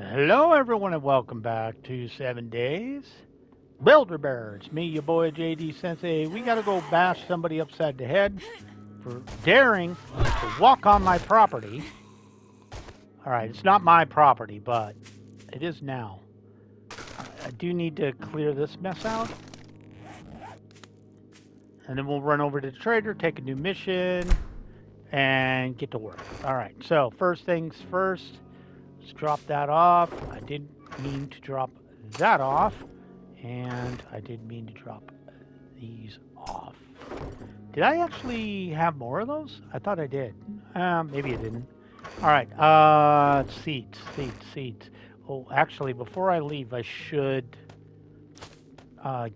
Hello, everyone, and welcome back to 7 Days. Builder Bear, it's me, your boy JD Sensei. We gotta go bash somebody upside the head for daring to walk on my property. Alright, it's not my property, but it is now. I do need to clear this mess out. And then we'll run over to the trader, take a new mission, and get to work. Alright, so first things first, let's drop that off. I didn't mean to drop that off. And I did mean to drop these off. Did I actually have more of those? I thought I did. Maybe I didn't. All right. Seeds. Oh, actually, before I leave, I should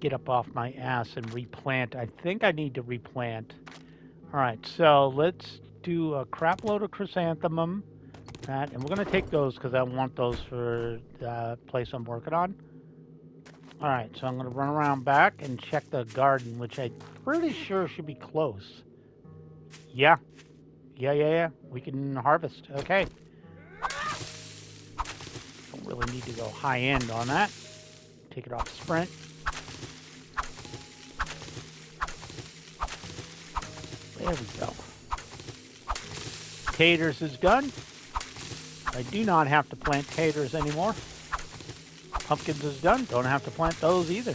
get up off my ass and replant. I think I need to replant. All right. So let's do a crap load of chrysanthemum. And we're gonna take those because I want those for the place I'm working on. Alright, so I'm going to run around back and check the garden, which I'm pretty sure should be close. Yeah. We can harvest. Okay. Don't really need to go high end on that. Take it off sprint. There we go. Taters is done. I do not have to plant taters anymore. Pumpkins is done. Don't have to plant those either.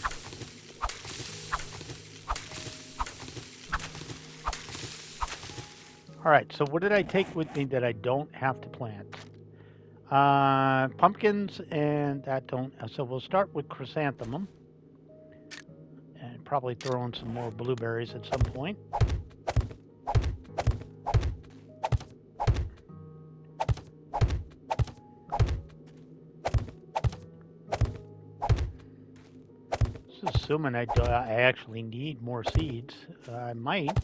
Alright, so what did I take with me that I don't have to plant? Pumpkins and that don't. So we'll start with chrysanthemum. And probably throw in some more blueberries at some point. Assuming I actually need more seeds. I might.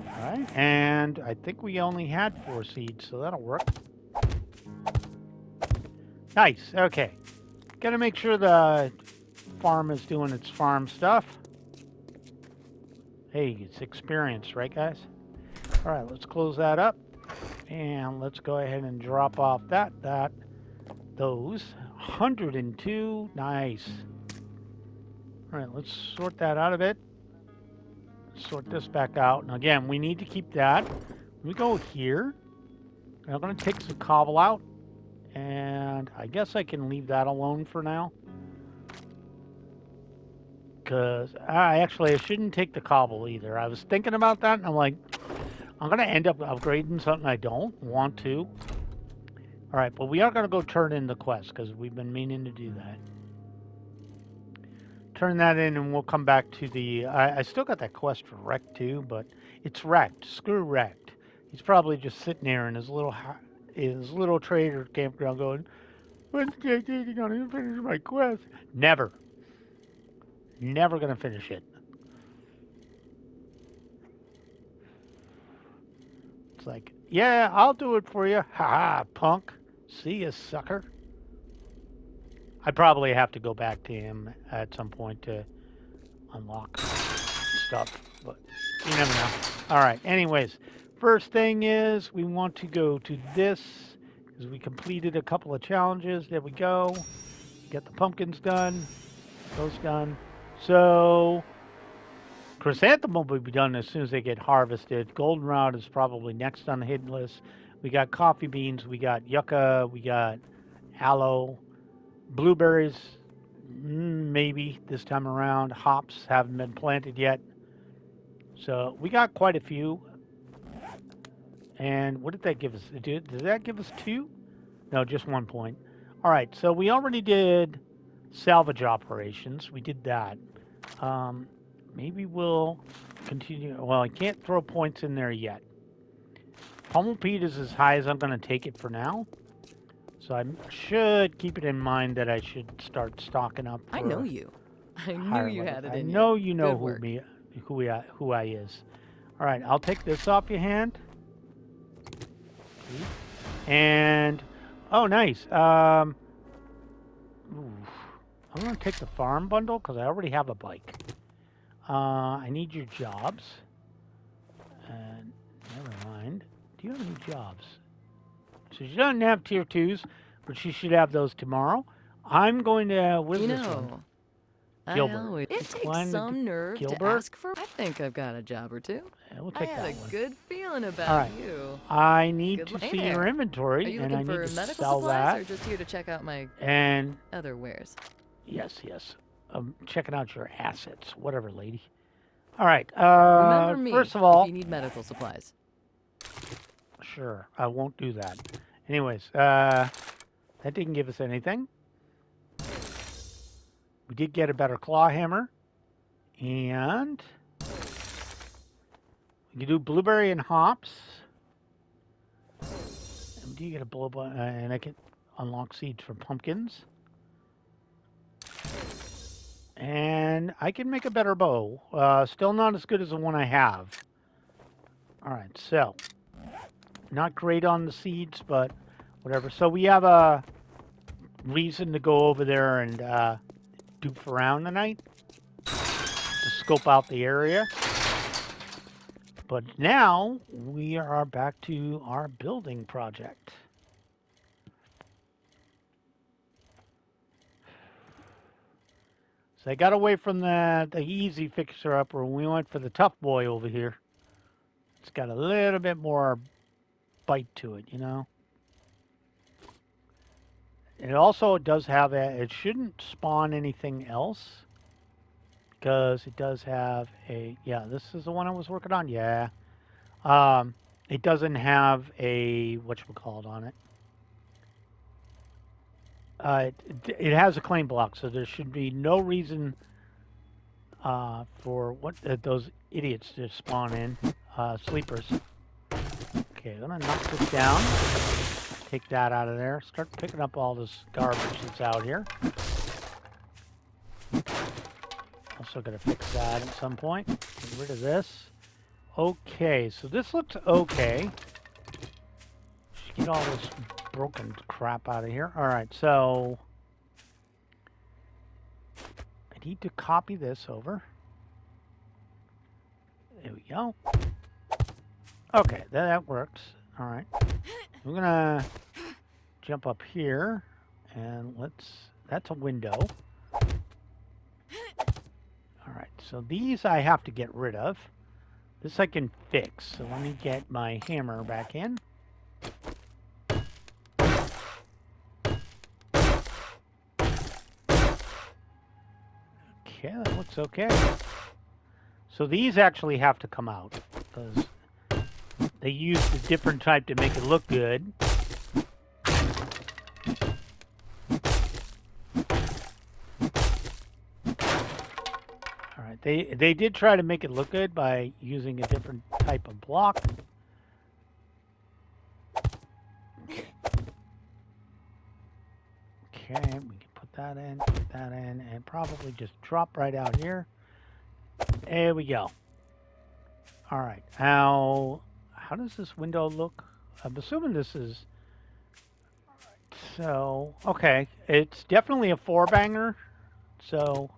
Alright, and I think we only had 4 seeds, so that'll work. Nice, okay. Gotta make sure the farm is doing its farm stuff. Hey, it's experience, right guys? Alright, let's close that up. And let's go ahead and drop off those. 102, nice. Alright, let's sort that out a bit. Sort this back out. And again, we need to keep that. We go here. I'm going to take some cobble out. And I guess I can leave that alone for now. Because I shouldn't take the cobble either. I was thinking about that and I'm like, I'm going to end up upgrading something I don't want to. Alright, but we are going to go turn in the quest because we've been meaning to do that. Turn that in and we'll come back to the... I still got that quest for Wrecked too, but it's Wrecked. Screw Wrecked. He's probably just sitting there in his little trader campground going, when's JD going to finish my quest? Never. Never going to finish it. It's like, yeah, I'll do it for you. Ha, punk. See ya, sucker. I probably have to go back to him at some point to unlock stuff, but you never know. All right, anyways, first thing is we want to go to this because we completed a couple of challenges. There we go. Get the pumpkins done. Those done. So chrysanthemum will be done as soon as they get harvested. Goldenrod is probably next on the hidden list. We got coffee beans. We got yucca. We got aloe. Blueberries, maybe this time around. Hops haven't been planted yet. So we got quite a few. And what did that give us? Did that give us 2? No, just 1 point. All right, so we already did salvage operations. We did that. Maybe we'll continue. Well, I can't throw points in there yet. Pummel peat is as high as I'm going to take it for now. So I should keep it in mind that I should start stocking up. I know you. I knew you had it in you. I know you know who I is. All right, I'll take this off your hand. And oh, nice. I'm gonna take the farm bundle because I already have a bike. I need your jobs. And never mind. do you have any jobs? So she doesn't have tier 2s, but she should have those tomorrow. I'm going to, what is You this one? know, I Gilbert. always... It takes Decline the some nerve to Gilbert? ask for... I think I've got a job or two. Yeah, we'll I take had a that one. good feeling about All right. you. I need Good to luck. Hey see your there. Are inventory, you and I looking need for to medical sell supplies that. or just here to check out my And other wares? yes, I'm checking out your assets, whatever, lady. All right. Remember me First of all, if you need medical supplies. sure, I won't do that. Anyways, that didn't give us anything. We did get a better claw hammer, and we can do blueberry and hops. And do you get a blow by, and I can unlock seeds for pumpkins. And I can make a better bow. Still not as good as the one I have. All right, so not great on the seeds, but whatever. So we have a reason to go over there and doof around tonight to scope out the area. But now we are back to our building project. So I got away from the easy fixer-upper and we went for the tough boy over here. It's got a little bit more bite to it, you know. It also does have it shouldn't spawn anything else because it does have a, yeah, this is the one I was working on, yeah. It doesn't have a, whatchamacallit on it. It has a claim block, so there should be no reason for those idiots to spawn in, sleepers. Okay, I'm gonna knock this down. Take that out of there. Start picking up all this garbage that's out here. Also gonna fix that at some point. Get rid of this. Okay, so this looks okay. Just get all this broken crap out of here. All right, so I need to copy this over. There we go. Okay, that works. All right. I'm gonna jump up here and that's a window. All right, so these I have to get rid of. This I can fix. So let me get my hammer back in. Okay, that looks okay. So these actually have to come out because they used a different type to make it look good. All right, they did try to make it look good by using a different type of block. Okay, we can put that in, and probably just drop right out here. There we go. All right, now, how does this window look? I'm assuming this is... So, okay, it's definitely a 4-banger, so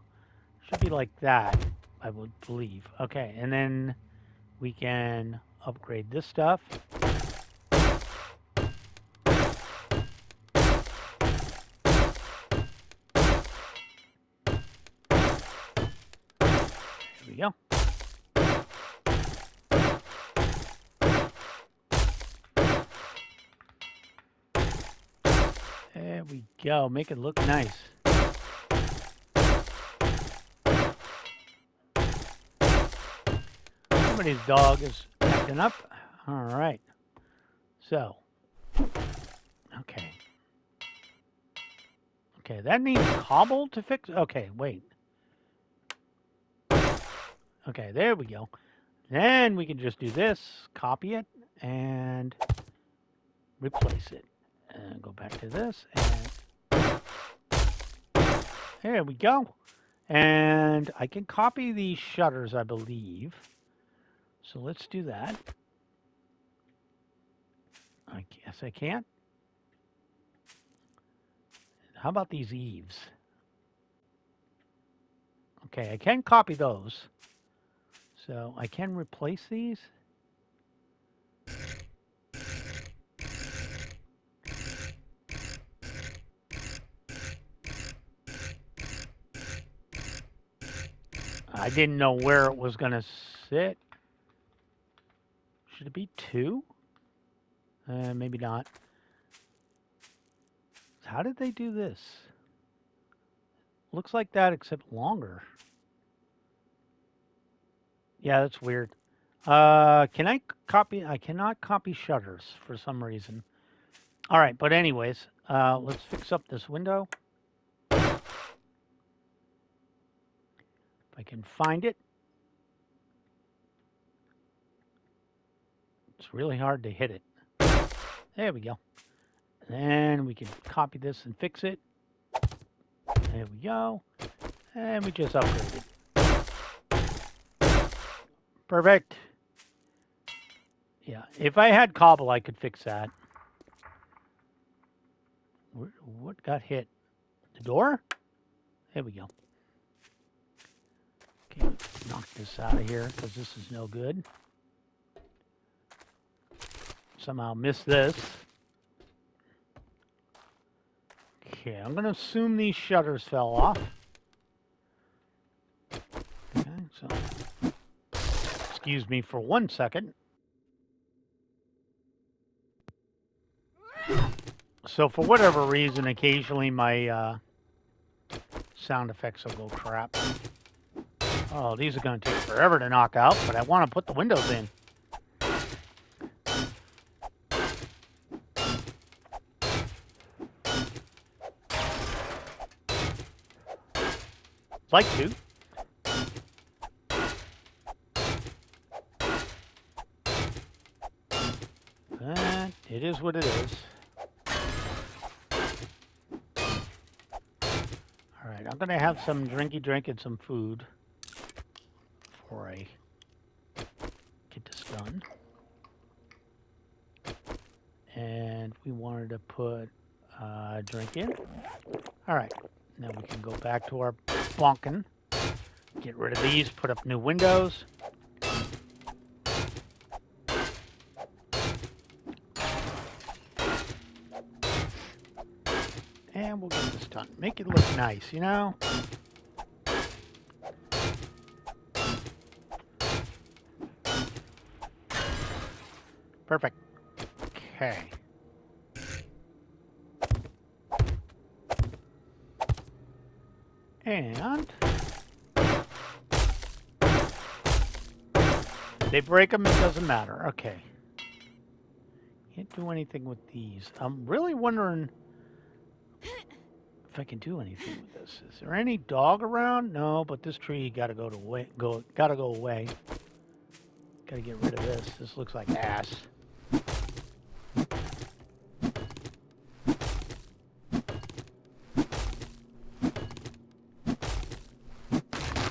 should be like that, I would believe. Okay, and then we can upgrade this stuff. There we go. There we go. Make it look nice. Somebody's dog is acting up. All right. So, okay. Okay, that needs cobble to fix. Okay, wait. Okay, there we go. Then we can just do this, copy it, and replace it. And go back to this, and there we go. And I can copy these shutters, I believe. So let's do that. I guess I can't. How about these eaves? Okay, I can copy those. So I can replace these. I didn't know where it was going to sit. Should it be 2? Maybe not. How did they do this? Looks like that, except longer. Yeah, that's weird. Can I copy? I cannot copy shutters for some reason. All right, but anyways, let's fix up this window. If I can find it. It's really hard to hit it. There we go. And we can copy this and fix it. There we go. And we just upgraded. Perfect. Yeah, if I had cobble, I could fix that. What got hit? The door? There we go. Okay, knock this out of here because this is no good. Somehow missed this. Okay, I'm going to assume these shutters fell off. Okay, so excuse me for 1 second. So for whatever reason, occasionally my sound effects will go crap. Oh, these are going to take forever to knock out, but I want to put the windows in. Like to. But it is what it is. Alright, I'm going to have some drinky drink and some food before I get this done. And we wanted to put a drink in. Alright, now we can go back to our bonking. Get rid of these, put up new windows. And we'll get this done. Make it look nice, you know? Perfect. Okay. And they break them, it doesn't matter. Okay. Can't do anything with these. I'm really wondering if I can do anything with this. Is there any dog around? No, but this tree gotta go away. Gotta go away. Gotta get rid of this. This looks like ass.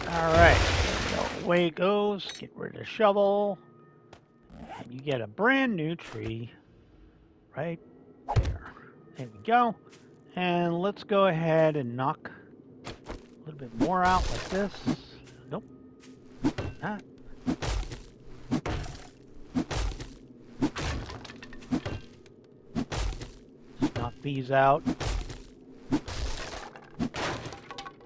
Alright, away it goes. Get rid of the shovel. And you get a brand new tree right there. There we go. And let's go ahead and knock a little bit more out like this. Nope. Not. Let's knock these out.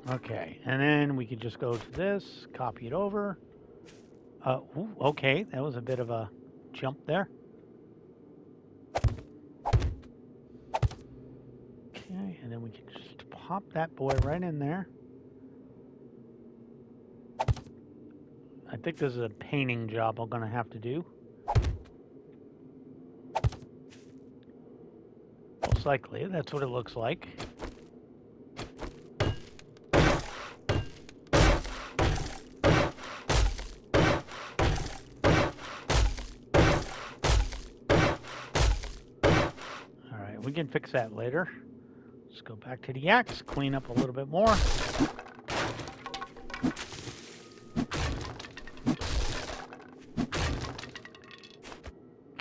Okay, and then we could just go to this, copy it over. Ooh, okay, that was a bit of a jump there. Okay, and then we can just pop that boy right in there. I think this is a painting job I'm going to have to do. Most likely, that's what it looks like. We can fix that later. Let's go back to the axe, clean up a little bit more.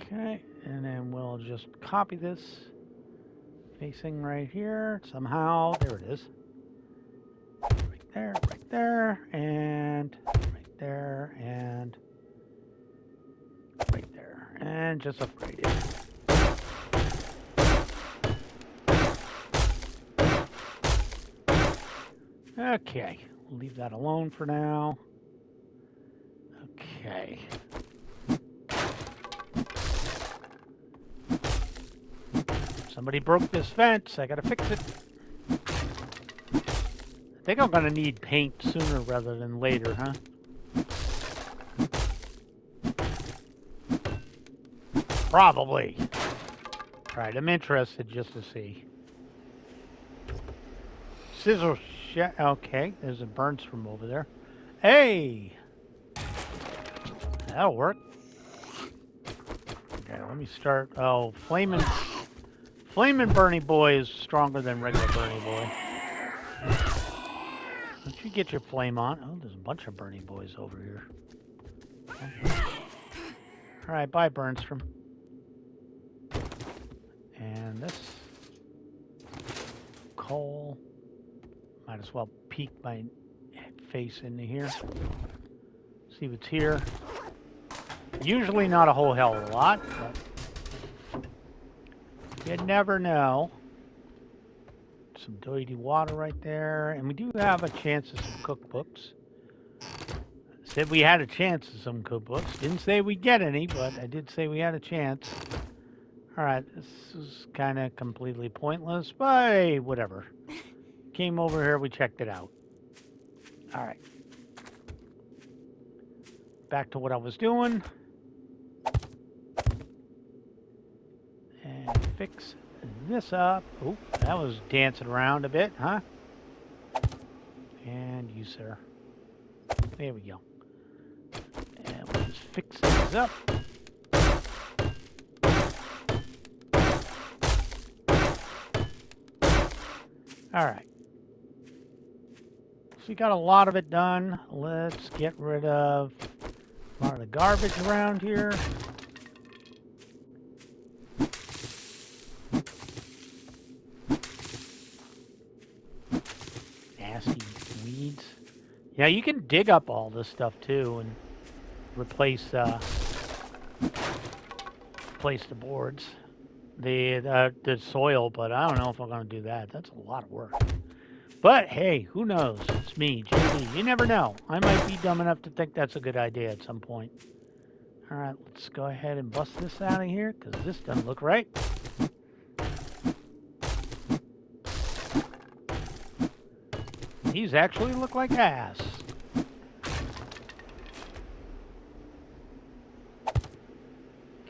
Okay, and then we'll just copy this facing right here somehow. There it is. Right there, and right there, and right there. And just upgrade it. Okay, we'll leave that alone for now. Okay. Somebody broke this fence. I gotta fix it. I think I'm gonna need paint sooner rather than later, huh? Probably. Alright, I'm interested just to see. Sizzle shit. Okay, there's a burns from over there. Hey! That'll work. Okay, let me start. Oh, Flamin' Bernie Boy is stronger than regular Bernie Boy. Don't you get your flame on? Oh, there's a bunch of Bernie Boys over here. Alright, bye, Burnstrom. And this coal. Might as well peek my face into here. See what's here. Usually not a whole hell of a lot, but you never know. Some dirty water right there. And we do have a chance of some cookbooks. Said we had a chance of some cookbooks. Didn't say we'd get any, but I did say we had a chance. Alright, this is kind of completely pointless, but hey, whatever. Came over here, we checked it out. Alright. Back to what I was doing. And fix this up. Oh, that was dancing around a bit, huh? And you, sir. There we go. And we'll just fix these up. Alright. So we got a lot of it done. Let's get rid of a lot of the garbage around here. Nasty weeds. Yeah, you can dig up all this stuff too and replace the boards, the soil, but I don't know if I'm going to do that. That's a lot of work. But hey, who knows? It's me, JD. You never know. I might be dumb enough to think that's a good idea at some point. All right, let's go ahead and bust this out of here because this doesn't look right. These actually look like ass.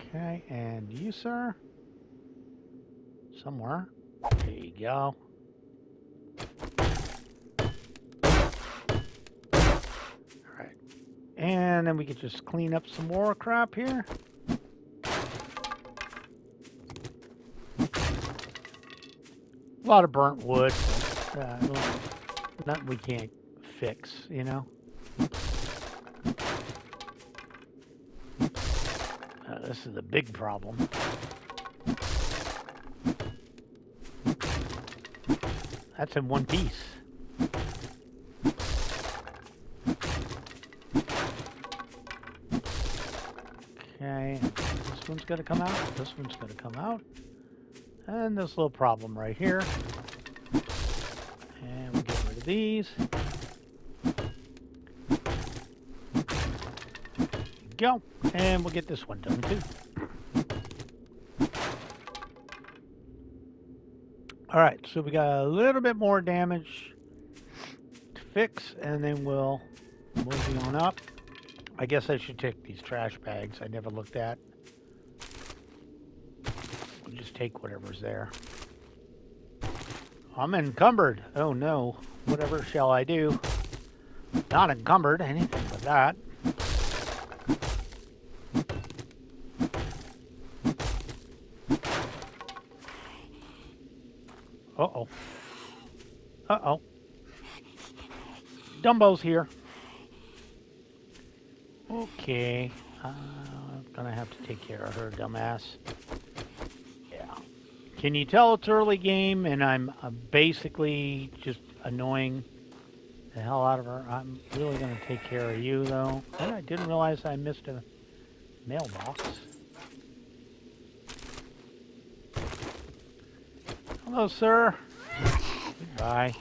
Okay, and you, sir? Somewhere. There you go. Alright. And then we could just clean up some more crap here. A lot of burnt wood. Nothing we can't fix, you know? This is a big problem. That's in one piece. Okay, this one's going to come out. This one's going to come out. And this little problem right here. And we'll get rid of these. Go. And we'll get this one done too. Alright, so we got a little bit more damage to fix, and then we'll move on up. I guess I should take these trash bags I never looked at. We'll just take whatever's there. I'm encumbered. Oh no. Whatever shall I do? Not encumbered, anything but that. Uh-oh. Uh-oh. Dumbo's here. Okay. I'm gonna have to take care of her, dumbass. Yeah. Can you tell it's early game and I'm basically just annoying the hell out of her? I'm really gonna take care of you, though. And I didn't realize I missed a mailbox. Hello, sir. Goodbye.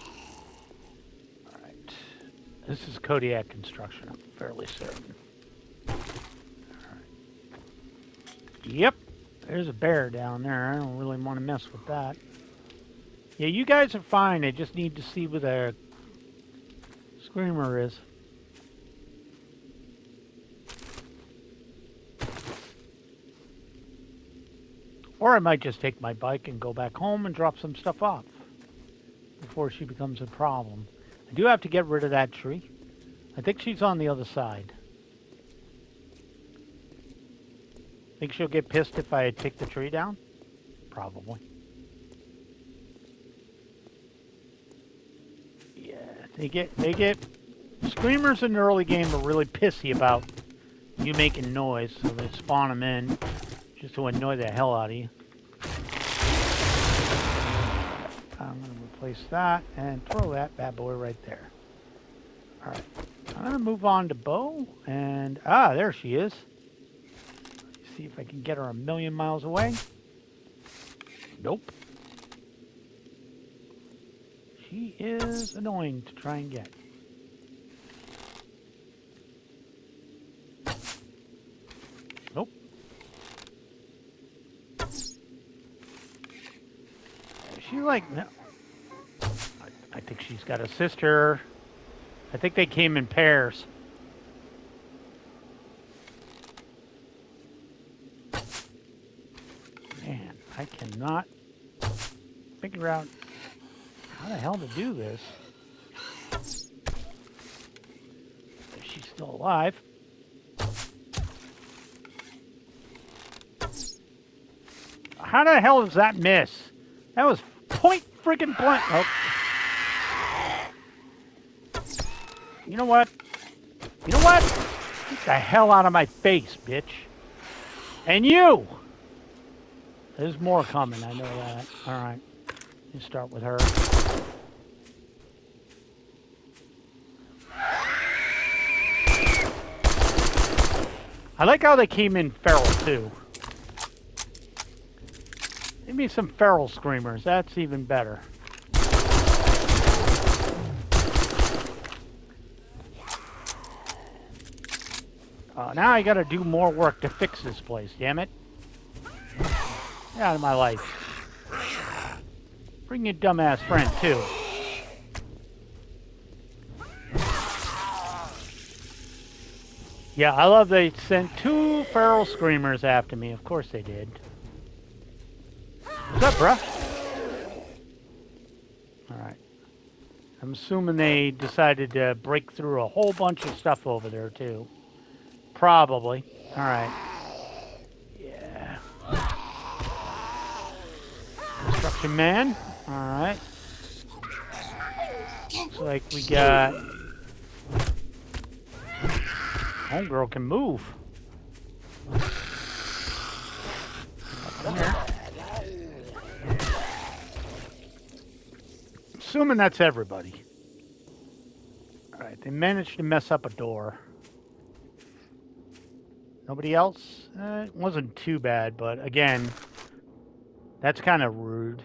Alright. This is Kodiak Construction, I'm fairly certain. Yep. There's a bear down there. I don't really want to mess with that. Yeah, you guys are fine. I just need to see where the screamer is. Or I might just take my bike and go back home and drop some stuff off before she becomes a problem. I do have to get rid of that tree. I think she's on the other side. Think she'll get pissed if I take the tree down? Probably. Yeah, they get screamers in the early game are really pissy about you making noise, so they spawn them in just to annoy the hell out of you. I'm going to replace that and throw that bad boy right there. Alright, I'm going to move on to Bo, and there she is. See if I can get her a million miles away. Nope. She is annoying to try and get. Nope. She like no. I think she's got a sister. I think they came in pairs. Man, I cannot figure out how the hell to do this. If she's still alive. How the hell does that miss? That was point friggin' blank. Oh. You know what? You know what? Get the hell out of my face, bitch. And you! There's more coming, I know that. Alright. You start with her. I like how they came in feral, too. Give me some feral screamers. That's even better. Now I gotta do more work to fix this place, damn it. Get out of my life. Bring your dumbass friend, too. Yeah, I love they sent 2 feral screamers after me. Of course they did. What's up, bruh? Alright. I'm assuming they decided to break through a whole bunch of stuff over there, too. Probably. Alright. Yeah. Construction man. Alright. Looks like we got... Homegirl can move. Come here. Assuming that's everybody. Alright, they managed to mess up a door. Nobody else? It wasn't too bad, but again, that's kind of rude.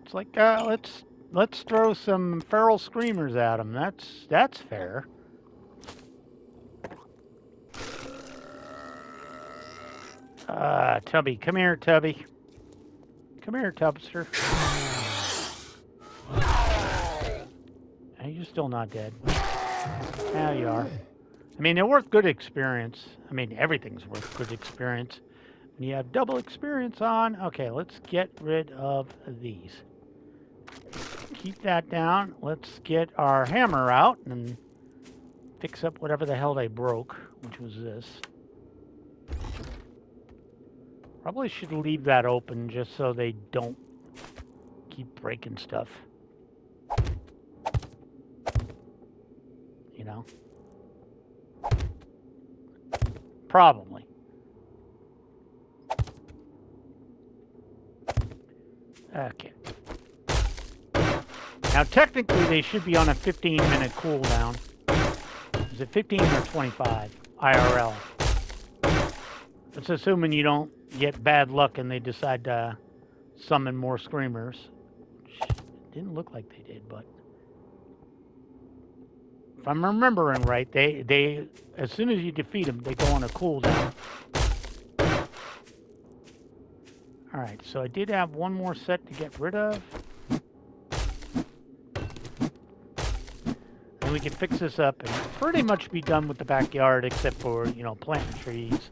It's like, let's throw some feral screamers at them. That's fair. Tubby, come here, Tubby. Come here, Tubster. You're still not dead. Now you are. I mean, they're worth good experience. I mean, everything's worth good experience. When you have double experience on, okay, let's get rid of these. Keep that down. Let's get our hammer out and fix up whatever the hell they broke, which was this. Probably should leave that open just so they don't keep breaking stuff. You know? Probably. Okay. Now, technically, they should be on a 15-minute cooldown. Is it 15 or 25 IRL? It's assuming you don't get bad luck and they decide to summon more screamers. Didn't look like they did, but if I'm remembering right, they as soon as you defeat them, they go on a cooldown. Alright, so I did have one more set to get rid of. And we can fix this up and pretty much be done with the backyard except for, you know, planting trees.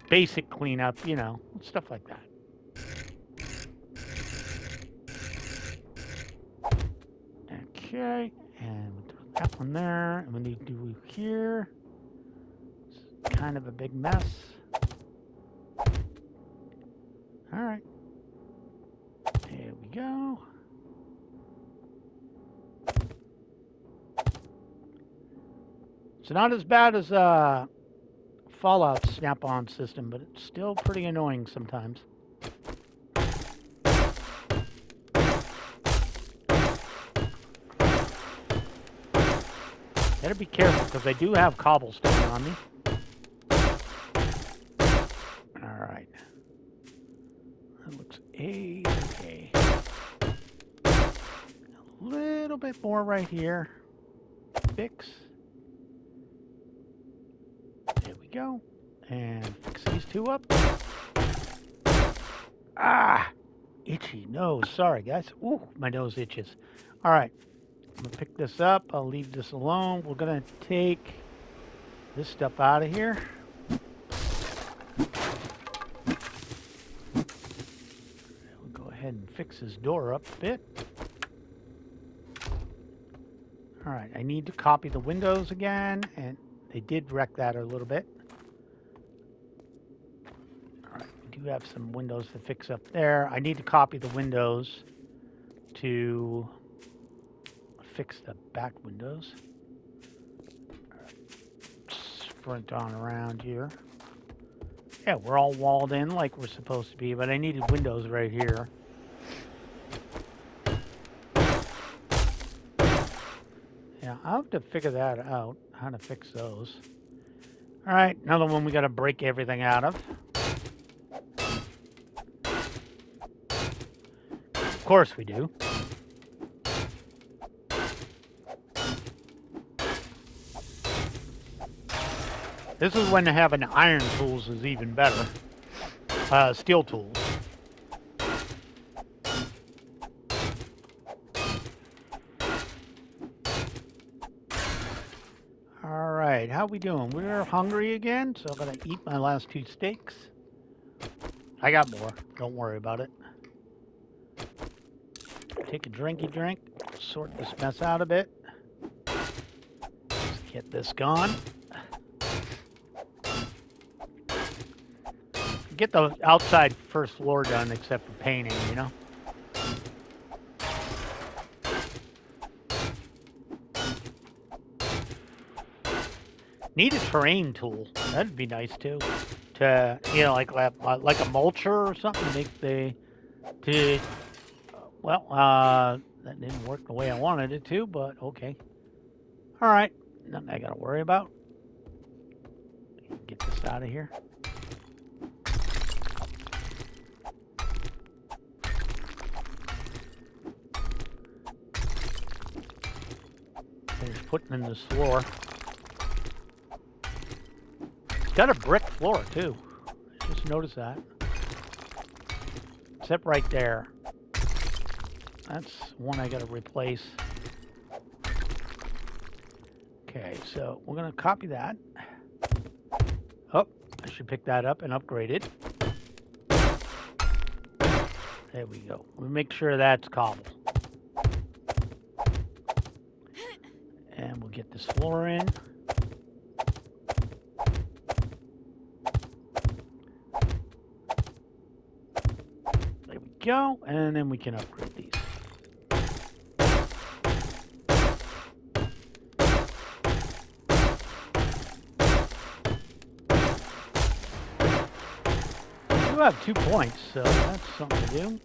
Basic cleanup, you know, stuff like that. Okay, and we'll throw that one there. And we need to do here. It's kind of a big mess. Alright. There we go. It's not as bad as Fallout snap-on system, but it's still pretty annoying sometimes. Better be careful because I do have cobblestone on me. Alright. That looks okay. A little bit more right here. Fix. There we go. And fix these two up. Ah! Itchy nose. Sorry, guys. Ooh, my nose itches. Alright. I'm going to pick this up. I'll leave this alone. We're going to take this stuff out of here. We'll go ahead and fix this door up a bit. Alright, I need to copy the windows again, and they did wreck that a little bit. Alright, we do have some windows to fix up there. I need to copy the windows to fix the back windows. Sprint on around here. Yeah, we're all walled in like we're supposed to be, but I needed windows right here. Yeah, I'll have to figure that out, how to fix those. Alright, another one we gotta break everything out of. Of course we do. This is when having iron tools is even better. Steel tools. Alright, how we doing? We're hungry again, so I'm going to eat my last 2 steaks. I got more. Don't worry about it. Take a drinky drink. Sort this mess out a bit. Let's get this gone. Get the outside first floor done except for painting, you know? Need a terrain tool. That'd be nice too. To, you know, like a mulcher or something. Make the, that didn't work the way I wanted it to, but okay. All right, nothing I gotta worry about. Get this out of here. Finish putting in this floor. It's got a brick floor too. I just noticed that. Except right there. That's one I gotta replace. Okay, so we're gonna copy that. Oh, I should pick that up and upgrade it. There we go. We'll make sure that's cobble. And we'll get this floor in. There we go. And then we can upgrade these. We have 2 points, so that's something to do.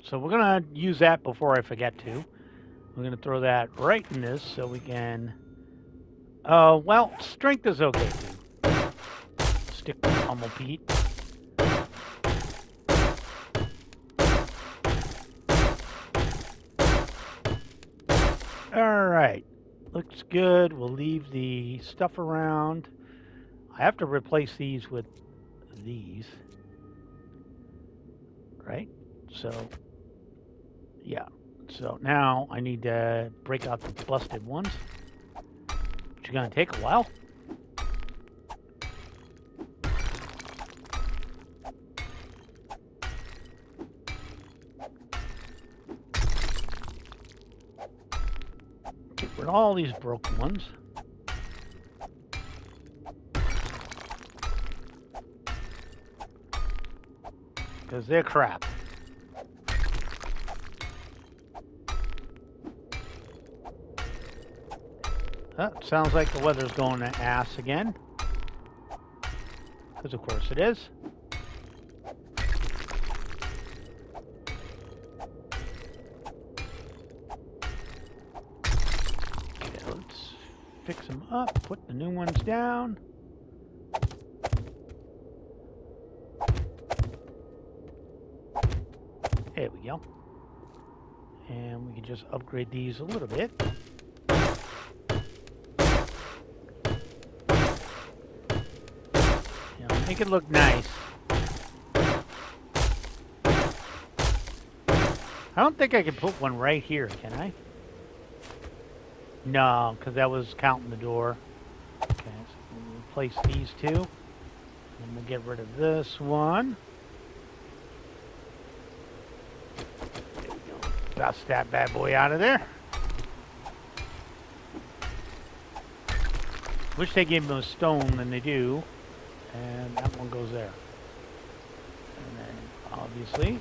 So we're going to use that before I forget to. We're going to throw that right in this so we can... well, strength is okay, too. Stick with Pummel Pete. Alright. Looks good. We'll leave the stuff around. I have to replace these with these. right? So, yeah. So now I need to break out the busted ones, which is going to take a while. Get rid of all these broken ones. Because they're crap. Oh, sounds like the weather's going to ass again. Because of course it is. Okay, let's fix them up, put the new ones down. There we go. And we can just upgrade these a little bit. You know, make it look nice. I don't think I can put one right here, can I? No, because that was counting the door. Okay, so we'll replace these two. And we'll get rid of this one. There we go. Dust that bad boy out of there. Wish they gave them a stone than they do. And that one goes there. And then, obviously...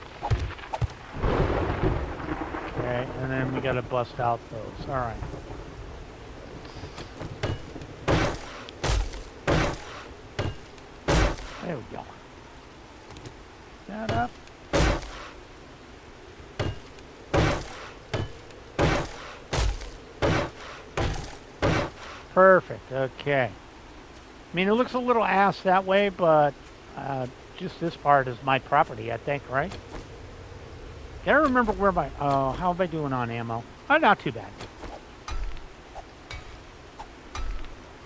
Okay, and then we gotta bust out those. Alright. There we go. That up. Perfect, okay. I mean, it looks a little ass that way, but just this part is my property, I think, right? Gotta remember where my... how am I doing on ammo? Oh, not too bad.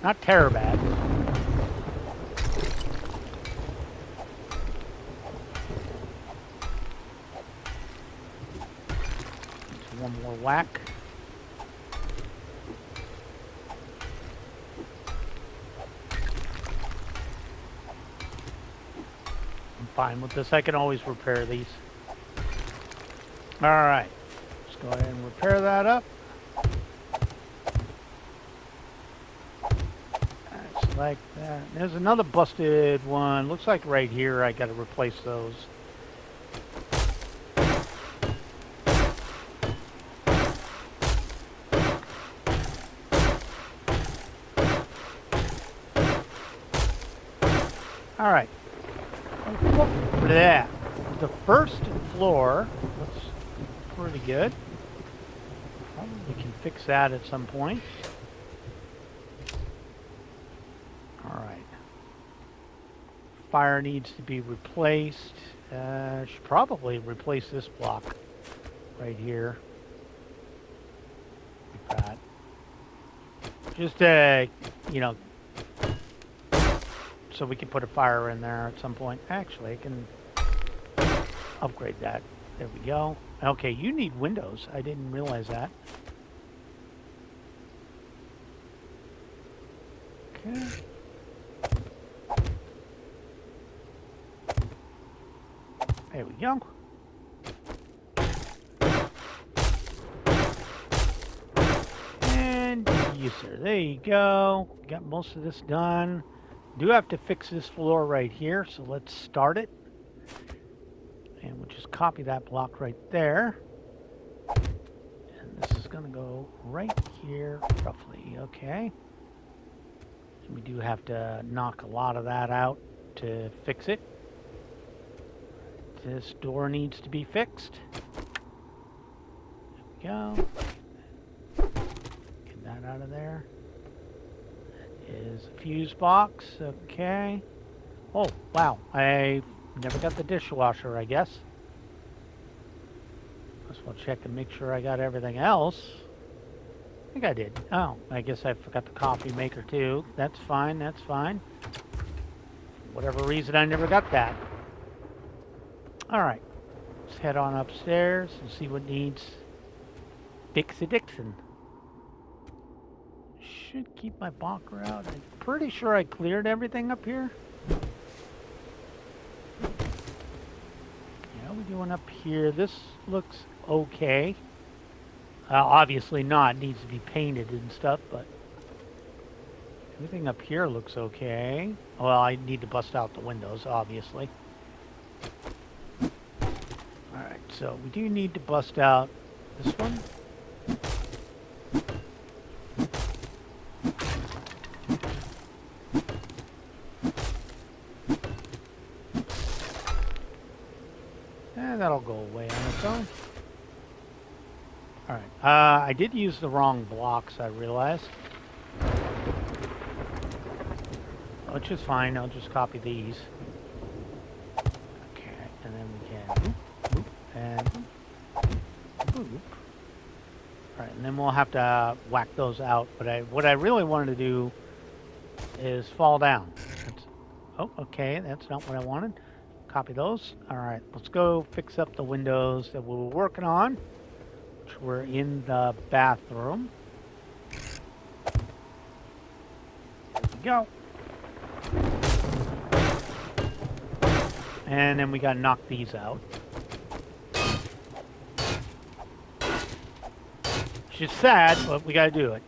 Not terror bad. Just one more whack. I'm fine with this. I can always repair these. Alright, let's go ahead and repair that up. That's like that. There's another busted one. Looks like right here I gotta replace those. Alright. Blech. The first floor looks pretty good. Probably can fix that at some point. Alright. Fire needs to be replaced. Should probably replace this block right here. Like that. Just you know, so we can put a fire in there at some point. Actually, I can upgrade that. There we go. Okay, you need windows. I didn't realize that. Okay. There we go. And yes, sir. There you go. Got most of this done. Do have to fix this floor right here, so let's start it. And we'll just copy that block right there. And this is going to go right here, roughly. Okay. So we do have to knock a lot of that out to fix it. This door needs to be fixed. There we go. Get that out of there. That is a fuse box. Okay. Oh, wow. I never got the dishwasher, I guess. Let's well check and make sure I got everything else. I think I did. Oh, I guess I forgot the coffee maker too. That's fine, that's fine. For whatever reason, I never got that. Alright. Let's head on upstairs and see what needs Dixie Dixon. Should keep my bonker out. I'm pretty sure I cleared everything up here. Yeah, we're doing up here. This looks okay. Obviously not. It needs to be painted and stuff, but everything up here looks okay. Well, I need to bust out the windows, obviously. Alright, so we do need to bust out this one. And that'll go away on its own. Alright, I did use the wrong blocks, I realized. Which is fine, I'll just copy these. Okay, and then we can boop, and boop. Alright, and then we'll have to whack those out. But what I really wanted to do is fall down. Oh, okay, that's not what I wanted. Copy those. Alright, let's go fix up the windows that we were working on. Which were in the bathroom. There we go. And then we gotta knock these out. Which is sad, but we gotta do it.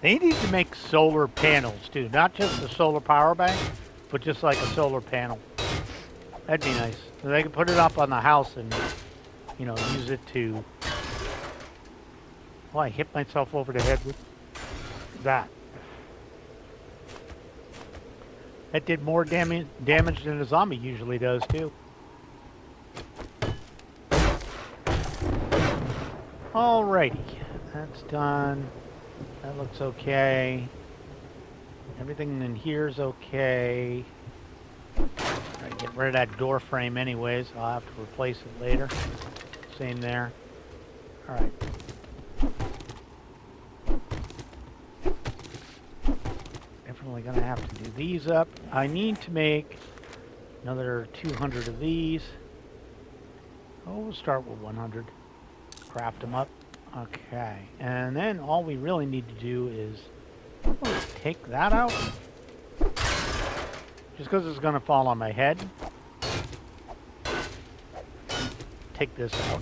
They need to make solar panels too, not just a solar power bank, but just like a solar panel. That'd be nice. So they can put it up on the house and, you know, use it to... Oh, I hit myself over the head with that. That did more damage than a zombie usually does, too. Alrighty. That's done. That looks okay. Everything in here is okay. I get rid of that door frame anyways. I'll have to replace it later. Same there. Alright. Definitely gonna have to do these up. I need to make another 200 of these. Oh, we'll start with 100. Craft them up. Okay. And then all we really need to do is take that out. Just because it's going to fall on my head. Take this out.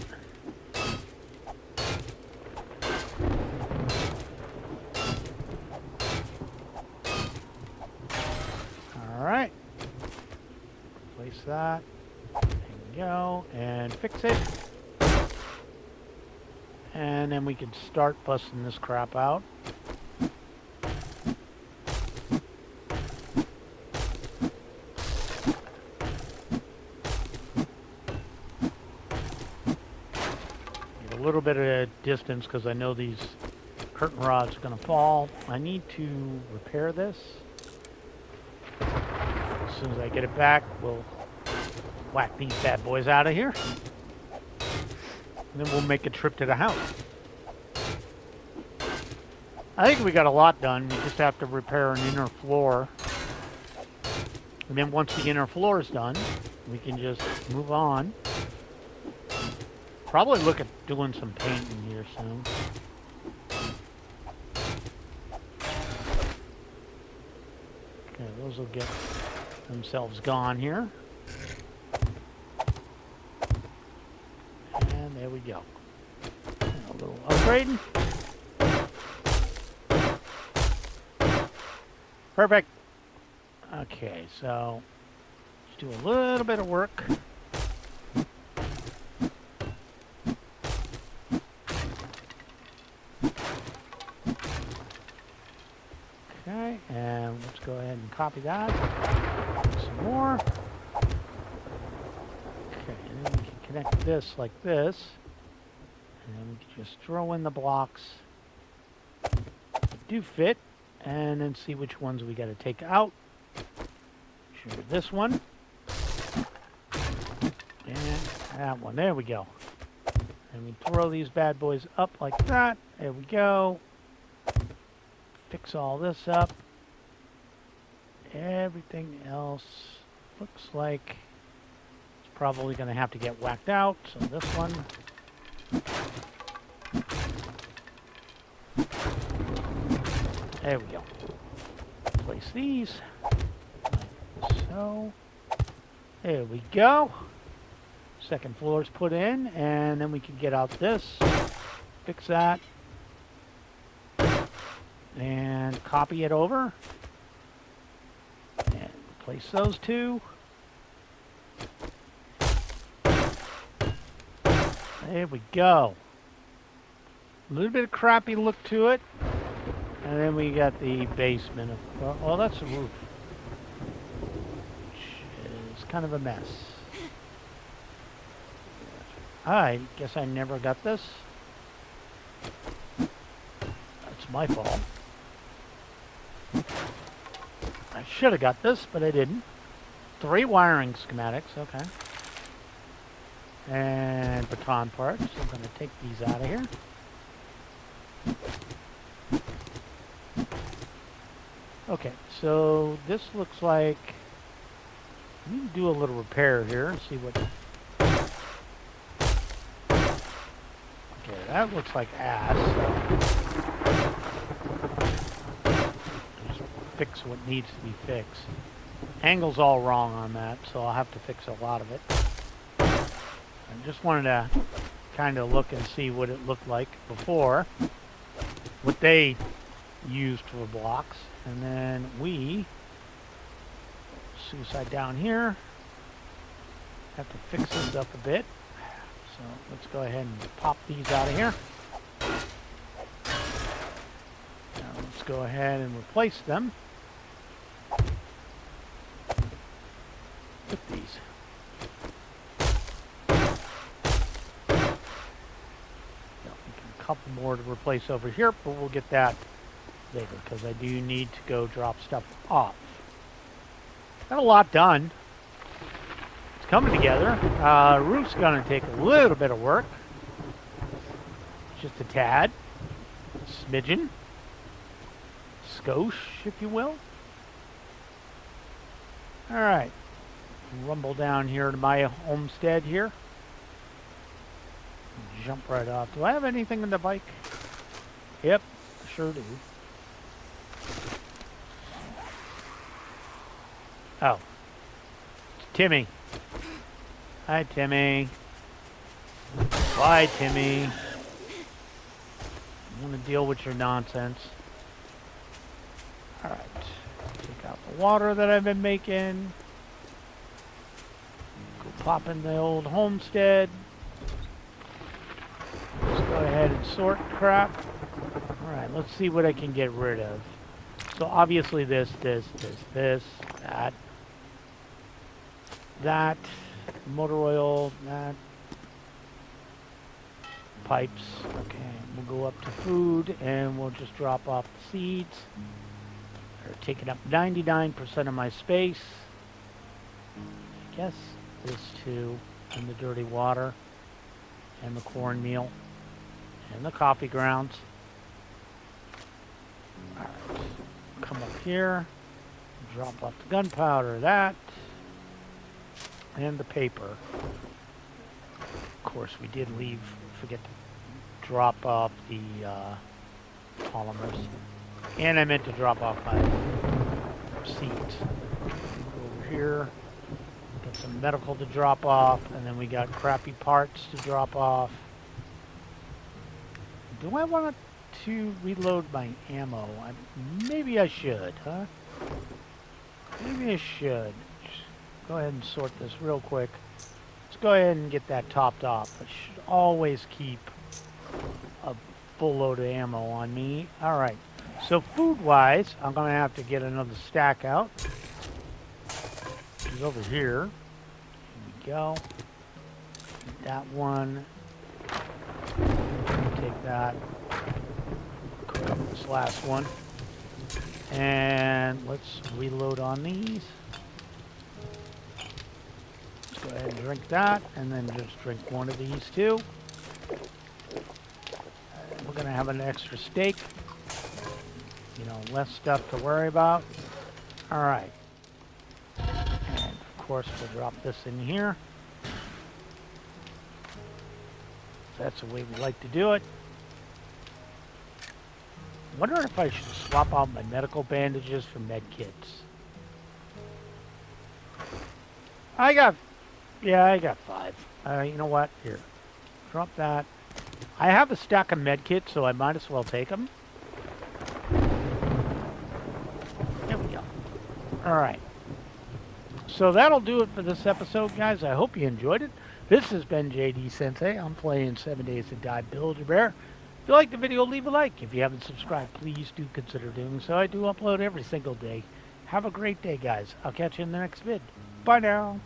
Alright. Replace that. There we go. And fix it. And then we can start busting this crap out. Get a little bit of distance because I know these curtain rods are going to fall. I need to repair this. As soon as I get it back, we'll whack these bad boys out of here. And then we'll make a trip to the house. I think we got a lot done. We just have to repair an inner floor. And then once the inner floor is done, we can just move on. Probably look at doing some painting here soon. Okay, those will get themselves gone here. And there we go. And a little upgrading. Perfect. Okay, so let's do a little bit of work. Okay, and let's go ahead and copy that. Some more. Okay, and then we can connect this like this. And then we can just throw in the blocks that do fit. And then see which ones we got to take out. Sure, this one. And that one. There we go. And we throw these bad boys up like that. There we go. Fix all this up. everything else looks like it's probably going to have to get whacked out. So this one. There we go. Place these. Like so. There we go. Second floor is put in, and then we can get out this. Fix that. And copy it over. And place those two. There we go. A little bit of crappy look to it. And then we got the basement. Well, that's the roof. Which is kind of a mess. I guess I never got this. That's my fault. I should have got this, but I didn't. 3 wiring schematics, okay. And baton parts. I'm going to take these out of here. Okay, so this looks like we need to do a little repair here and see what. Okay, that looks like ass. So just fix what needs to be fixed. Angle's all wrong on that, so I'll have to fix a lot of it. I just wanted to kind of look and see what it looked like before, what they used for blocks. And then we, suicide down here, have to fix this up a bit. So let's go ahead and pop these out of here. Now let's go ahead and replace them with these. A couple more to replace over here, but we'll get that later because I do need to go drop stuff off. Got a lot done. It's coming together. Roof's going to take a little bit of work. Just a tad. Smidgen. Skosh, if you will. Alright. Rumble down here to my homestead here. Jump right off. Do I have anything in the bike? Yep, sure do. Oh. It's Timmy. Hi, Timmy. Bye, Timmy. I want to deal with your nonsense. Alright. Take out the water that I've been making. Go pop in the old homestead. Let's go ahead and sort crap. Alright, let's see what I can get rid of. So obviously this, that, motor oil, that, pipes. Okay, we'll go up to food and we'll just drop off the seeds. They're taking up 99% of my space. I guess this too, and the dirty water, and the cornmeal, and the coffee grounds. Alright, come up here, drop off the gunpowder, that, and the paper. Of course, we did forget to drop off the polymers. And I meant to drop off my seeds. Go over here, got some medical to drop off, and then we got crappy parts to drop off. Do I want to reload my ammo? Maybe I should, huh? Maybe I should. Just go ahead and sort this real quick. Let's go ahead and get that topped off. I should always keep a full load of ammo on me. Alright, so food-wise, I'm going to have to get another stack out. It's over here. Here we go. That one. Take that. Cook up this last one. And let's reload on these. Let's go ahead and drink that, and then just drink one of these too. We're going to have an extra steak. You know, less stuff to worry about. Alright. course, we'll drop this in here. That's the way we like to do it. I'm wondering if I should swap out my medical bandages for med kits. I got 5. You know what? Here, drop that. I have a stack of med kits, so I might as well take them. There we go. All right. So that'll do it for this episode, guys. I hope you enjoyed it. This has been JD Sensei. I'm playing 7 Days to Die Build-A-Bear. If you liked the video, leave a like. If you haven't subscribed, please do consider doing so. I do upload every single day. Have a great day, guys. I'll catch you in the next vid. Bye now.